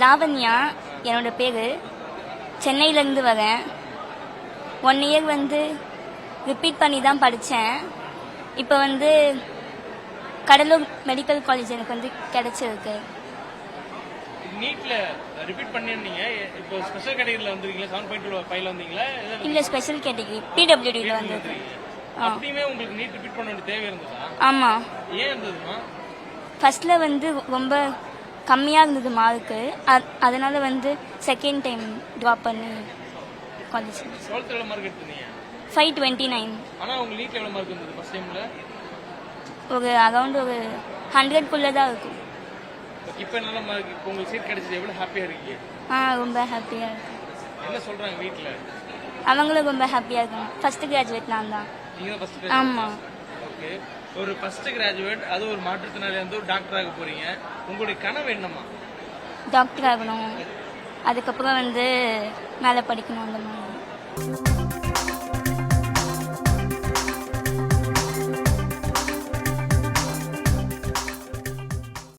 லாவண்யா என்னோட பேர். சென்னையிலேருந்து வரேன். 1 இயர் வந்து ரிப்பீட் பண்ணி தான் படித்தேன். இப்போ வந்து கடலூர் மெடிக்கல் காலேஜ் எனக்கு வந்து கிடைச்சிருக்கு. நீட்ல ரிப்பீட் பண்ணிருந்தீங்க. இப்போ ஸ்பெஷல் கேட்டகரியில வந்திருக்கீங்களா? 7.25ல வந்தீங்களா? இல்லை, ஸ்பெஷல் கேட்டகரி பிடபிள்யூடியில் வந்திருக்கு. அப்படியுமே உங்களுக்கு நீட் ரிப்பீட் பண்ண வேண்டிய தேவை இருந்ததா? ஆமாம். ஏன் இருந்ததுமா? ஃபர்ஸ்டில் வந்து ரொம்ப கம்மியாக இருந்தது மார்க்கு. அதனால வந்து செகண்ட் டைம் ட்ராப் பண்ணி காலேஜ். 12th எவ்வளவு மார்க் எடுத்தீங்க? 529. ஆனா உங்க நீட்ல எவ்வளவு மார்க் இருந்தது ஃபர்ஸ்ட் டைம்ல? ஒரு அரௌண்ட் ஒரு 100க்குள்ளே தான் இருக்கும். இப்போ நல்ல மார்க், இப்போ உங்களுக்கு சீட் கிடைச்சது, எவ்வளவு ஹாப்பியா இருக்கீங்க? ரொம்ப ஹாப்பியாக இருக்கும். என்ன சொல்றாங்க வீட்ல? அவங்களும் ரொம்ப ஹாப்பியாக இருக்கும். ஃபர்ஸ்ட் கிராஜுவேட் நான் தான். நீங்க தான் ஃபர்ஸ்ட்? ஆமாம். ஓகே. ஒரு ஃபர்ஸ்ட் கிராஜுவேட், அது ஒரு மாற்றுத்திறனாளி வந்து ஒரு டாக்டர் ஆக போறீங்க. உங்களுடைய கனவு என்னம்மா? டாக்டர் ஆகணும், அதுக்கப்புறம் வந்து மேலே படிக்கணும் அந்த மாதிரி.